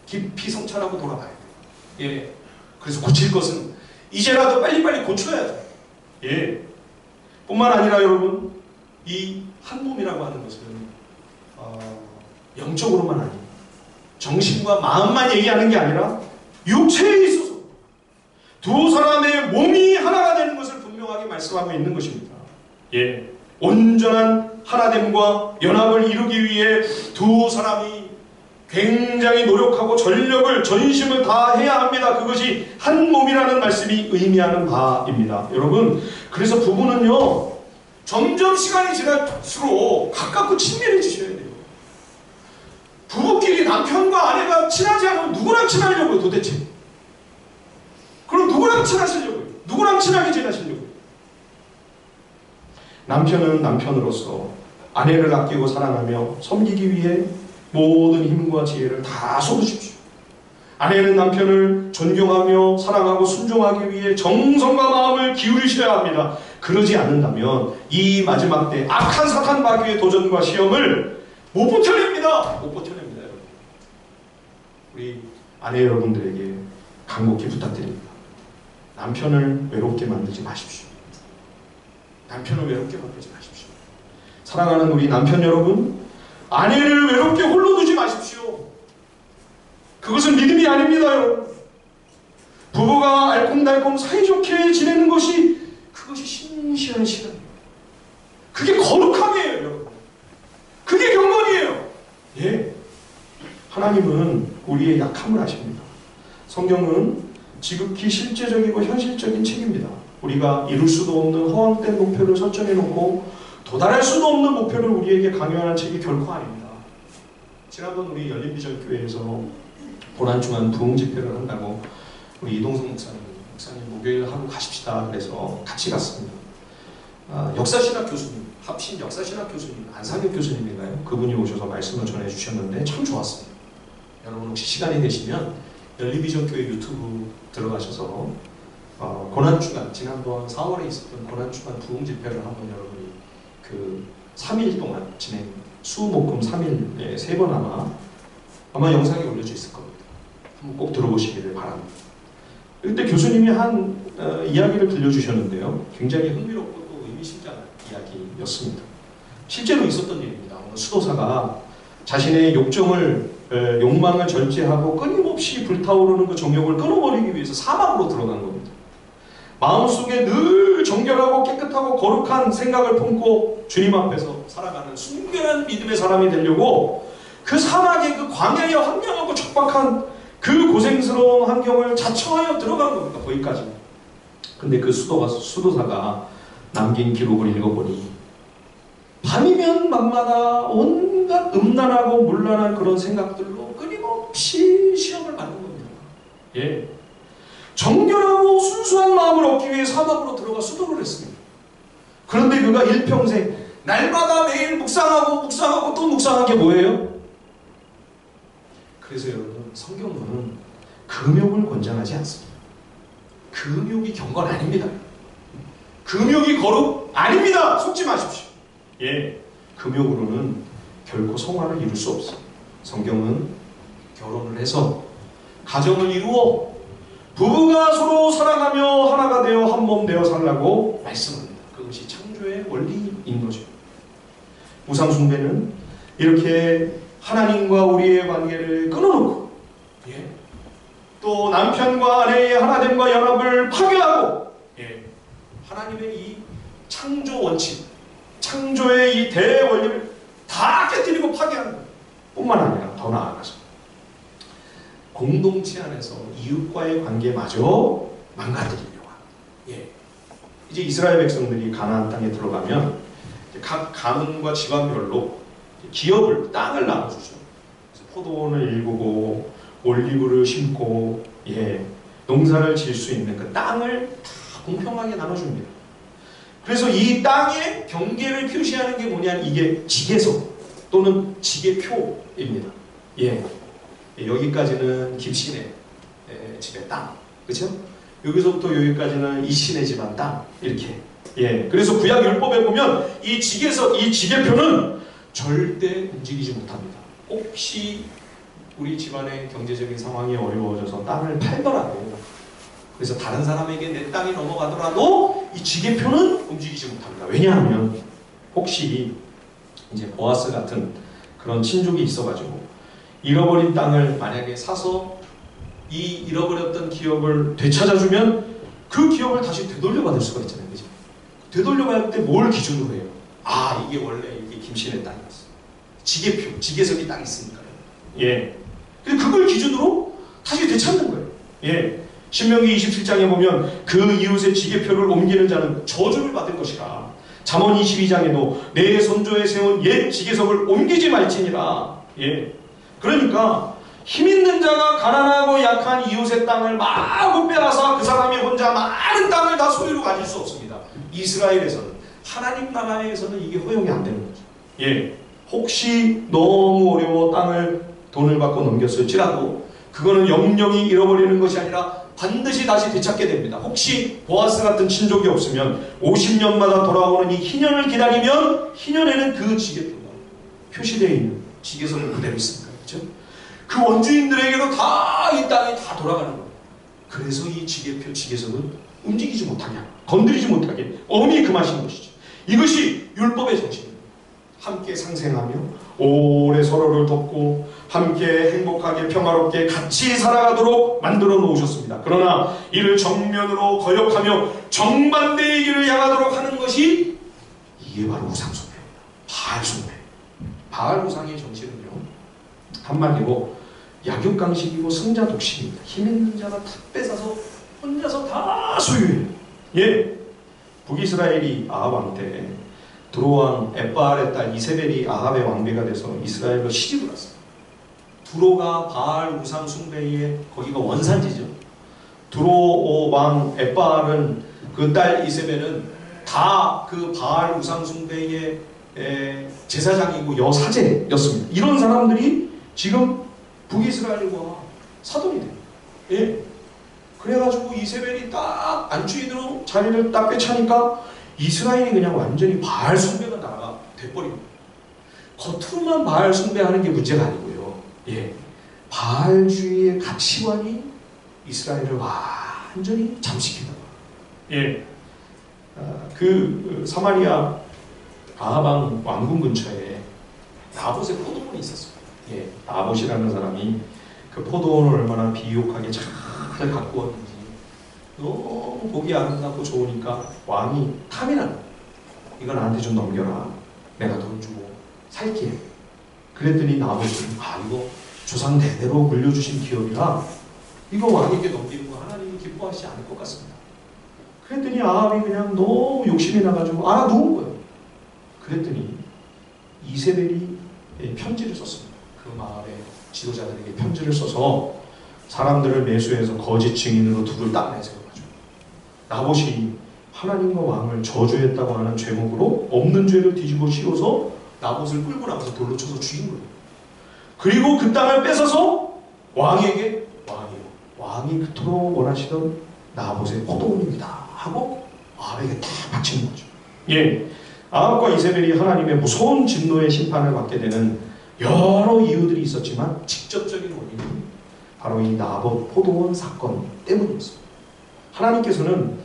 깊이 성찰하고 돌아가야 돼요. 예, 그래서 고칠 것은 이제라도 빨리빨리 고쳐야 돼요. 예, 뿐만 아니라 여러분, 이 한 몸이라고 하는 것은 영적으로만 아니고 정신과 마음만 얘기하는 게 아니라 육체에 있어서 두 사람의 몸이 하나가 되는 것을 분명하게 말씀하고 있는 것입니다. 예, 온전한 하나됨과 연합을 이루기 위해 두 사람이 굉장히 노력하고 전력을, 전심을 다해야 합니다. 그것이 한 몸이라는 말씀이 의미하는 바입니다. 여러분, 그래서 부부는요, 점점 시간이 지날수록 가깝고 친밀해지셔야 돼요. 부부끼리 남편과 아내가 친하지 않으면 누구랑 친하려고요, 도대체? 그럼 누구랑 친하시려고요? 누구랑 친하게 지내시려고요? 남편은 남편으로서 아내를 아끼고 사랑하며 섬기기 위해 모든 힘과 지혜를 다 쏟으십시오. 아내는 남편을 존경하며 사랑하고 순종하기 위해 정성과 마음을 기울이셔야 합니다. 그러지 않는다면 이 마지막 때 악한 사탄 마귀의 도전과 시험을 못 버텨냅니다. 못 버텨냅니다, 여러분. 우리 아내 여러분들에게 간곡히 부탁드립니다. 남편을 외롭게 만들지 마십시오. 남편을 외롭게 만들지 마십시오. 사랑하는 우리 남편 여러분, 아내를 외롭게 홀로 두지 마십시오. 그것은 믿음이 아닙니다, 여러분. 부부가 알콩달콩 사이좋게 지내는 것이, 그것이 신실한 시간이에요. 그게 거룩함이에요, 여러분. 그게 경건이에요. 예. 하나님은 우리의 약함을 아십니다. 성경은 지극히 실제적이고 현실적인 책입니다. 우리가 이룰 수도 없는 허황된 목표를 설정해놓고 도달할 수도 없는 목표를 우리에게 강요하는 책이 결코 아닙니다. 지난번 우리 열린비전교회에서 고난주간 부흥 집회를 한다고 우리 이동성 목사님 목요일 하루 가십시다 그래서 같이 갔습니다. 역사신학 교수님, 합신 역사신학 교수님, 안상혁 교수님인가요? 그분이 오셔서 말씀을 전해주셨는데 참 좋았습니다. 여러분 혹시 시간이 되시면 열리비전교회 유튜브 들어가셔서 고난주간, 지난번 4월에 있었던 고난주간 부흥 집회를 한번 여러분이 그 3일 동안 진행, 수목금 3일 3번 아마 영상이 올려져 있을 겁니다. 한번 꼭 들어보시기를 바랍니다. 그때 교수님이 한 이야기를 들려주셨는데요. 굉장히 흥미롭고 또 의미심장한 이야기였습니다. 실제로 있었던 일입니다. 어느 수도사가 자신의 욕망을 절제하고 끊임없이 불타오르는 그 정욕을 끊어버리기 위해서 사막으로 들어간 겁니다. 마음속에 늘 정결하고 깨끗하고 거룩한 생각을 품고 주님 앞에서 살아가는 순결한 믿음의 사람이 되려고 그 사막의 그 광야의 황량하고 척박한 그 고생스러운 환경을 자처하여 들어간 겁니다. 거기까지. 근데 그 수도사가 남긴 기록을 읽어보니 밤이면 밤마다 온갖 음란하고 문란한 그런 생각들로 끊임없이 시험을 받는 겁니다. 예. 정결하고 순수한 마음을 얻기 위해 사막으로 들어가 수도를 했습니다. 그런데 그가 일평생 날마다 매일 묵상하고 또 묵상한 게 뭐예요? 그래서 여러분 성경은 금욕을 권장하지 않습니다. 금욕이 경건 아닙니다. 금욕이 거룩 아닙니다. 속지 마십시오. 예, 금욕으로는 결코 성화를 이룰 수 없습니다. 성경은 결혼을 해서 가정을 이루어 부부가 서로 사랑하며 하나가 되어 한 몸 되어 살라고 말씀합니다. 그것이 창조의 원리인 거죠. 우상 숭배는 이렇게 하나님과 우리의 관계를 끊어놓고 또 남편과 아내의 하나됨과 연합을 파괴하고 하나님의 이 창조 원칙, 창조의 이 대원리를 다 깨뜨리고 파괴하는 것 뿐만 아니라 더 나아가서 공동체 안에서 이웃과의 관계마저 망가뜨리려고 합니다. 이제 이스라엘 백성들이 가나안 땅에 들어가면 각 가문과 집안별로 기업을, 땅을 나눠주죠. 그래서 포도원을 일구고 올리브를 심고 농사를 지을 수 있는 그 땅을 다 공평하게 나눠줍니다. 그래서 이 땅의 경계를 표시하는 게 뭐냐, 이게 지게서 또는 지게표입니다. 여기까지는 김씨네 집의 땅, 그렇죠? 여기서부터 여기까지는 이씨네 집안 땅, 이렇게. 그래서 구약 율법에 보면 이 지게서, 이 지게표는 절대 움직이지 못합니다. 혹시 우리 집안의 경제적인 상황이 어려워져서 땅을 팔더라도, 그래서 다른 사람에게 내 땅이 넘어가더라도 이 지게표는 움직이지 못합니다. 왜냐하면 혹시 이제 보아스 같은 그런 친족이 있어가지고 잃어버린 땅을 만약에 사서 이 잃어버렸던 기업을 되찾아주면 그 기업을 다시 되돌려받을 수가 있잖아요. 그죠? 되돌려받을 때 뭘 기준으로 해요? 아, 이게 원래 이게 김씨네 땅이었어. 지게표, 지게석이 땅 있으니까요. 근데 그걸 기준으로 다시 되찾는 거예요. 신명기 27장에 보면 그 이웃의 지게표를 옮기는 자는 저주를 받을 것이라. 잠언 22장에도 내 손조에 세운 옛 지게석을 옮기지 말지니라. 그러니까 힘있는 자가 가난하고 약한 이웃의 땅을 마구 빼앗아 그 사람이 혼자 많은 땅을 다 소유로 가질 수 없습니다. 이스라엘에서는, 하나님 나라에서는 이게 허용이 안 되는 거죠. 혹시 너무 어려워 돈을 받고 넘겼을지라도 그거는 영영이 잃어버리는 것이 아니라 반드시 다시 되찾게 됩니다. 혹시 보아스 같은 친족이 없으면 50년마다 돌아오는 이 희년을 기다리면 희년에는 그 지게표가 표시되어 있는 지게석을 그대로 있습니다. 그렇죠? 그 원주인들에게로 다 이 땅이 다 돌아가는 거예요. 그래서 이 지게표, 지게석은 움직이지 못하게, 건드리지 못하게 엄히 금하신 것이죠. 이것이 율법의 정신입니다. 함께 상생하며 오래 서로를 돕고 함께 행복하게 평화롭게 같이 살아가도록 만들어 놓으셨습니다. 그러나 이를 정면으로 거역하며 정반대의 길을 향하도록 하는 것이 이게 바로 우상숭배입니다. 바알숭배. 바알 우상의 정신은요, 한마디로 약육강식이고 승자 독식입니다. 힘 있는 자가 다 뺏어서 혼자서 다 소유해요. 북이스라엘이 아합 왕 때 두로왕 엣바알의 딸 이세벨이 아합의 왕비가 돼서 이스라엘로 시집을 왔어요. 두로가 바알 우상 숭배의 거기가 원산지죠. 두로 왕 엣바알은 그 딸 이세벨은 다 그 바알 우상 숭배의 제사장이고 여사제였습니다. 이런 사람들이 지금 북이스라엘과 사돈이 돼요. 예. 그래가지고 이세벨이 딱 안주인으로 자리를 딱 꿰차니까 이스라엘이 그냥 완전히 바알 숭배가 나라가 돼버립니다. 겉으로만 바알 숭배하는 게 문제가 아니고요. 예. 바알주의의 가치관이 이스라엘을 완전히 잠식했다. 예. 그 사마리아 아합 왕궁 근처에 나봇의 포도원이 있었어요. 예. 나봇이라는 사람이 그 포도원을 얼마나 비옥하게 잘 갖고 왔는지 너무 보기 아름답고 좋으니까 왕이 탐이 난 거예요. 이거 나한테 좀 넘겨라. 내가 돈 주고 살게. 그랬더니 나봇이 이거 조상 대대로 물려주신 기업이라 이거 왕에게 넘기는 거 하나님이 기뻐하시지 않을 것 같습니다. 그랬더니 아합이 그냥 너무 욕심이 나가지고 알아놓은 거예요. 그랬더니 이세벨이 편지를 썼습니다. 그 마을의 지도자들에게 편지를 써서 사람들을 매수해서 거짓 증인으로 둘을 딱 내세워가지고 나봇이 하나님과 왕을 저주했다고 하는 죄목으로 없는 죄를 뒤집어 씌워서 나봇을 끌고 나가서 돌로 쳐서 죽인 거예요. 그리고 그 땅을 뺏어서 왕에게 왕이 그토록 원하시던 나봇의 포도원입니다 하고 아합에게 다 바치는 거죠. 예, 아합과 이세벨이 하나님의 무서운 진노의 심판을 받게 되는 여러 이유들이 있었지만 직접적인 원인은 바로 이 나봇 포도원 사건 때문이었습니다. 하나님께서는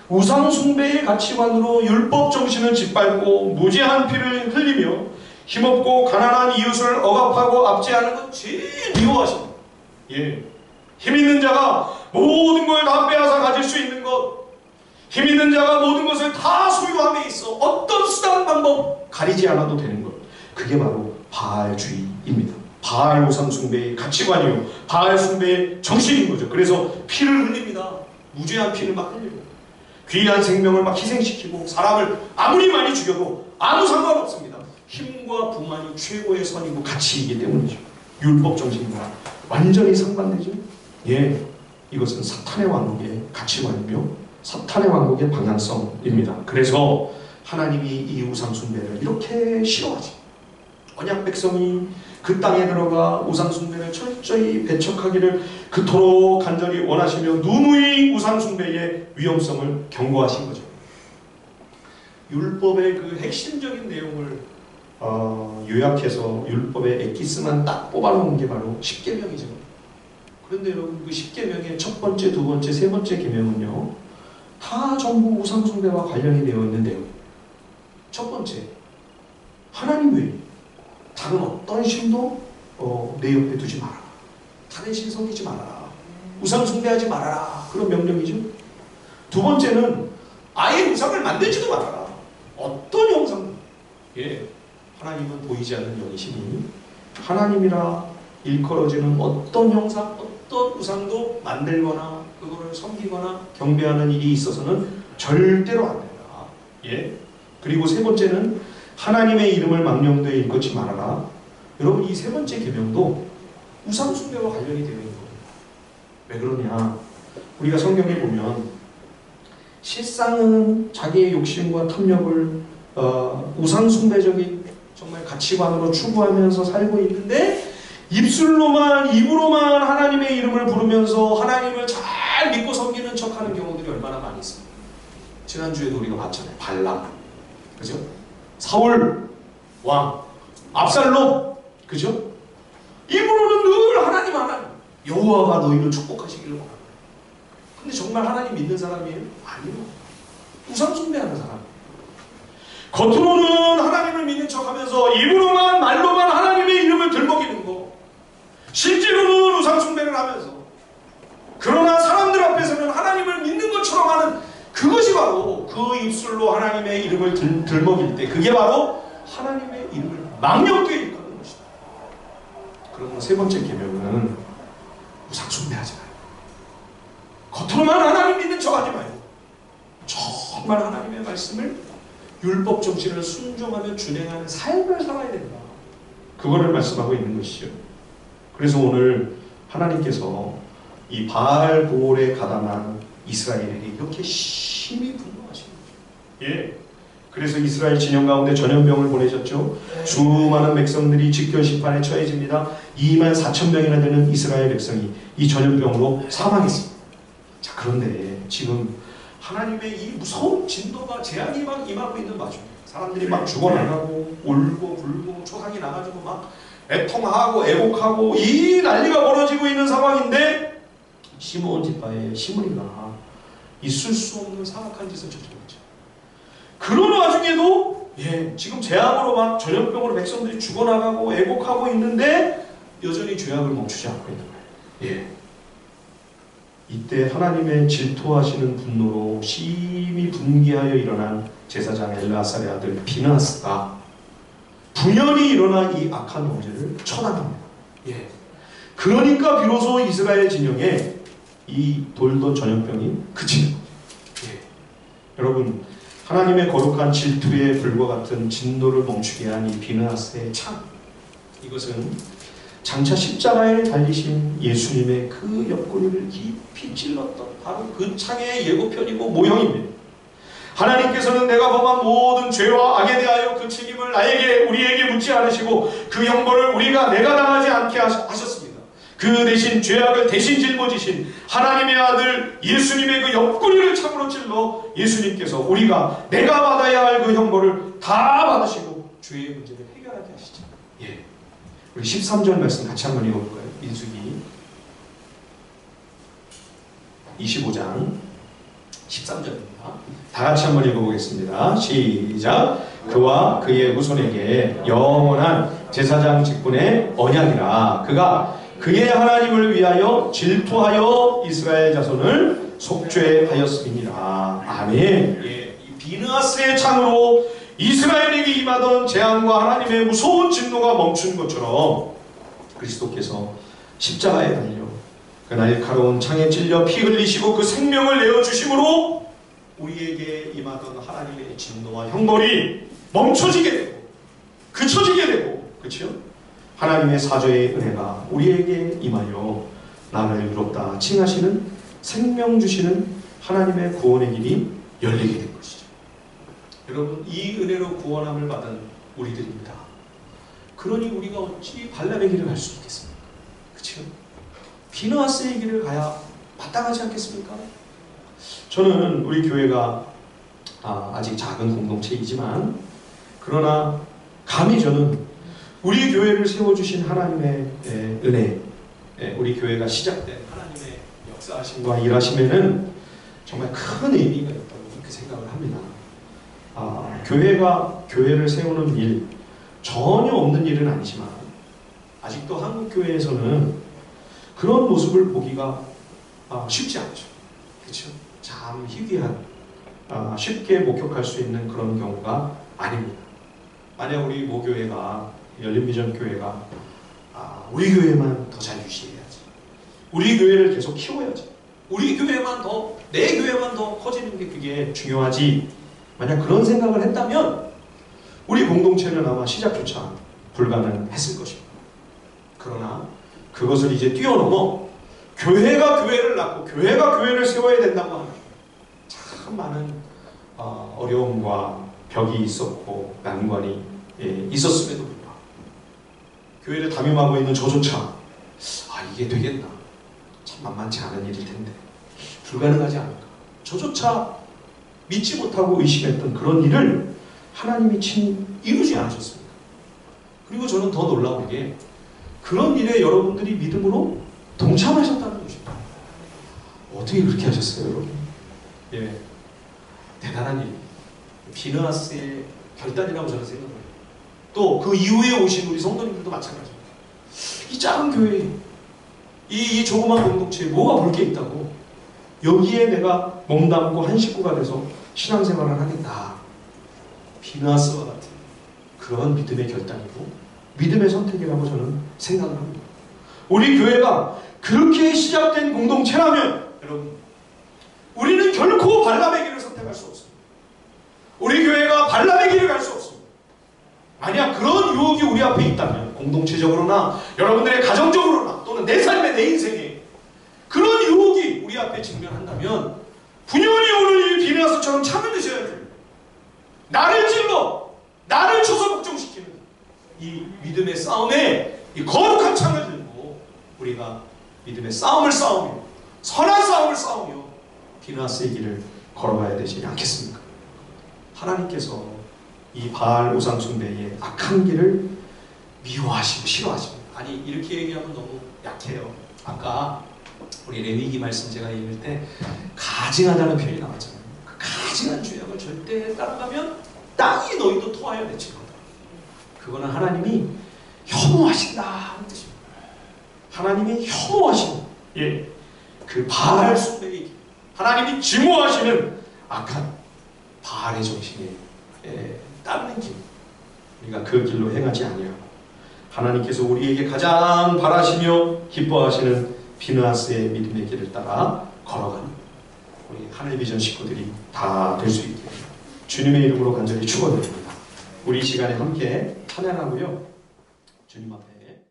우상 숭배의 가치관으로 율법 정신을 짓밟고 무지한 피를 흘리며 힘없고 가난한 이웃을 억압하고 압제하는 것 제일 미워하십니다. 예, 힘 있는 자가 모든 걸 다 빼앗아 가질 수 있는 것, 힘 있는 자가 모든 것을 다 소유함에 있어 어떤 수단 방법 가리지 않아도 되는 것, 그게 바로 바알주의입니다. 바알 우상 숭배의 가치관이요, 바알 숭배의 정신인 거죠. 그래서 피를 흘립니다. 무죄한 피를 막 흘리고 귀한 생명을 막 희생시키고 사람을 아무리 많이 죽여도 아무 상관없습니다. 힘과 부만이 최고의 선이고 가치이기 때문이죠. 율법 정신과 완전히 상반되죠. 예, 이것은 사탄의 왕국의 가치관이며 사탄의 왕국의 방향성입니다. 그래서 하나님이 이 우상 숭배를 이렇게 싫어하지. 언약 백성이 그 땅에 들어가 우상 숭배를 철저히 배척하기를 그토록 간절히 원하시며 누누이 우상 숭배의 위험성을 경고하신 거죠. 율법의 그 핵심적인 내용을 요약해서 율법의 엑기스만 딱 뽑아놓은 게 바로 십계명이죠. 그런데 여러분 그 십계명의 첫 번째, 두 번째, 세 번째 계명은요 다 전부 우상 숭배와 관련이 되어 있는 내용. 첫 번째, 하나님 외에 다른 어떤 신도 내 옆에 두지 말아라. 다른 신 섬기지 말아라. 우상 숭배하지 말아라. 그런 명령이죠. 두 번째는 아예 우상을 만들지도 말아라. 어떤 형상, 예, 하나님은 보이지 않는 영이시니 하나님이라 일컬어지는 어떤 형상, 어떤 우상도 만들거나 그거를 섬기거나 경배하는 일이 있어서는 절대로 안 된다. 예. 그리고 세 번째는 하나님의 이름을 망령되이 일컫지 말아라. 여러분 이 세 번째 계명도 우상 숭배와 관련이 되어 있는 거예요. 왜 그러냐? 우리가 성경에 보면 실상은 자기의 욕심과 탐욕을 우상 숭배적인 정말 가치관으로 추구하면서 살고 있는데 입으로만 하나님의 이름을 부르면서 하나님을 잘 믿고 섬기는 척하는 경우들이 얼마나 많이 있습니다. 지난주에도 우리가 봤잖아요. 발람, 그죠? 사울 왕, 압살롬, 그죠? 입으로는 늘 하나님 여호와가 너희를 축복하시기를 바랍니다. 근데 정말 하나님 믿는 사람이에요? 아니요. 우상 숭배하는 사람. 겉으로는 하나님을 믿는 척하면서 입으로만 말로만 하나님의 이름을 들먹이는 거. 실제로는 우상 숭배를 하면서 그러나 사람들 앞에서는 하나님을 믿는 것처럼 하는 그것이 바로 그 입술로 하나님의 이름을 들먹일 때 그게 바로 하나님의 이름을 망령되이 일컫는 것이다. 그러면 세 번째 계명은 우상 숭배하지 마요. 겉으로만 하나님 믿는 척하지 마요. 정말 하나님의 말씀을 율법 정신을 순종하며 준행하는 삶을 살아야 된다. 그거를 말씀하고 있는 것이죠. 그래서 오늘 하나님께서 이 바알볼에 가담한 이스라엘에게 이렇게 심히 분노하시는 거죠. 예. 그래서 이스라엘 진영 가운데 전염병을 보내셨죠. 수많은 백성들이 직결 심판에 처해집니다. 24,000명이나 되는 이스라엘 백성이 이 전염병으로 사망했습니다. 자, 그런데 지금 하나님의 이 무서운 진노가 재앙이 막 임하고 있는 와중에 사람들이 막 죽어나가고 울고 불고 초상이 나가지고 막 애통하고 애곡하고 이 난리가 벌어지고 있는 상황인데 시므온 지파의 시므리가 있을 수 없는 사악한 짓을 저질렀죠. 그런 와중에도 지금 재앙으로 막 전염병으로 백성들이 죽어나가고 애곡하고 있는데 여전히 죄악을 멈추지 않고 있는 거예요. 이때 하나님의 질투하시는 분노로 심히 분개하여 일어난 제사장 엘르아살의 아들 비느하스가 분연히 일어나 이 악한 범죄를 처단합니다. 그러니까 비로소 이스라엘 진영에 이 돌던 전염병이 그치는 거예요. 여러분, 하나님의 거룩한 질투의 불과 같은 진노를 멈추게 한 이 비느하스의 창, 이것은 장차 십자가에 달리신 예수님의 그 옆구리를 깊이 찔렀던 바로 그 창의 예고편이고 모형입니다. 하나님께서는 내가 범한 모든 죄와 악에 대하여 그 책임을 우리에게 묻지 않으시고 그 형벌을 내가 당하지 않게 하셨습니다. 그 대신 죄악을 대신 짊어지신 하나님의 아들 예수님의 그 옆구리를 창으로 찔러 예수님께서 내가 받아야 할 그 형벌을 다 받으시고 죄의 문제를 해결하게 하시죠. 우리 13절 말씀 같이 한번 읽어볼까요? 민수기 25장 13절입니다. 다 같이 한번 읽어보겠습니다. 시작. 그와 그의 후손에게 영원한 제사장 직분의 언약이라. 그가 그의 하나님을 위하여 질투하여 이스라엘 자손을 속죄하였음이니라. 아멘. 이 비느하스의 창으로 이스라엘에게 임하던 재앙과 하나님의 무서운 진노가 멈춘 것처럼 그리스도께서 십자가에 달려 그 날카로운 창에 찔려 피 흘리시고 그 생명을 내어주심으로 우리에게 임하던 하나님의 진노와 형벌이 멈춰지게 되고 그쳐지게 되고, 그렇죠? 하나님의 사죄의 은혜가 우리에게 임하여 나를 의롭다 칭하시는 생명 주시는 하나님의 구원의 길이 열리게 된 것이죠. 여러분, 이 은혜로 구원함을 받은 우리들입니다. 그러니 우리가 어찌 발람의 길을 갈 수 있겠습니까? 그렇죠? 비느하스의 길을 가야 마땅하지 않겠습니까? 저는 우리 교회가 아직 작은 공동체이지만 그러나 감히 저는 우리 교회를 세워주신 하나님의 은혜, 우리 교회가 시작된 하나님의 역사하심과 일하심에는 정말 큰 의미가 있다고 그렇게 생각을 합니다. 교회가 교회를 세우는 일, 전혀 없는 일은 아니지만 아직도 한국 교회에서는 그런 모습을 보기가 쉽지 않죠. 그렇죠? 참 희귀한, 쉽게 목격할 수 있는 그런 경우가 아닙니다. 만약 우리 모교회가, 열린비전교회가 우리 교회만 더 잘 유지해야지, 우리 교회를 계속 키워야지, 우리 교회만 더, 내 교회만 더 커지는 게 그게 중요하지, 만약 그런 생각을 했다면 우리 공동체는 아마 시작조차 불가능했을 것입니다. 그러나 그것을 이제 뛰어넘어 교회가 교회를 낳고 교회가 교회를 세워야 된다고 하는 참 많은 어려움과 벽이 있었고 난관이 있었음에도 불구하고 교회를 담임하고 있는 저조차 이게 되겠나, 참 만만치 않은 일일 텐데 불가능하지 않을까, 저조차 믿지 못하고 의심했던 그런 일을 하나님이 친히 이루지 않으셨습니다. 그리고 저는 더 놀라운 게 그런 일에 여러분들이 믿음으로 동참하셨다는 것입니다. 어떻게 그렇게 하셨어요, 여러분? 대단한 일. 비느하스의 결단이라고 저는 생각해요. 또 그 이후에 오신 우리 성도님들도 마찬가지입니다. 이 작은 교회에, 이 조그만 공동체에 뭐가 볼 게 있다고 여기에 내가 몸담고 한 식구가 돼서 신앙생활을 하겠다. 비느하스와 같은 그런 믿음의 결단이고 믿음의 선택이라고 저는 생각을 합니다. 우리 교회가 그렇게 시작된 공동체라면 여러분, 우리는 결코 발람의 길을 선택할 수 없습니다. 우리 교회가 발람의 길을 갈 수 없습니다. 만약 그런 유혹이 우리 앞에 있다면 공동체적으로나 여러분들의 가정적으로나 또는 내 삶의 내 인생에 그런 유혹이 우리 앞에 직면한다면 분연히 오늘 이 비느하스처럼 창을 드셔야 돼요. 나를 찔러 나를 쳐서 걱정시키는 이 믿음의 싸움에 이 거룩한 창을 들고 우리가 믿음의 싸움을 싸우며 선한 싸움을 싸우며 비느하스의 길을 걸어가야 되지 않겠습니까? 하나님께서 이 바알 우상 숭배의 악한 길을 미워하시고 싫어하십니다. 아니 이렇게 얘기하면 너무 약해요. 아까 우리 레위기 말씀 제가 읽을 때 가증하다는 표현이 나왔잖아요. 그 가증한 죄악을 절대 따라가면 땅이 너희도 토하여 내칠 거다. 그거는 하나님이 혐오하신다 하는 뜻입니다. 하나님이 혐오하시는 그 바알 숭배의 길, 하나님이 증오하시는 악한 바알의 정신에 따르는 길, 우리가 그 길로 행하지 아니하고 하나님께서 우리에게 가장 바라시며 기뻐하시는 비느하스의 믿음의 길을 따라 걸어가는 우리 하늘비전 식구들이 다 될 수 있게 주님의 이름으로 간절히 축원드립니다. 우리 이 시간에 함께 찬양하고요. 주님 앞에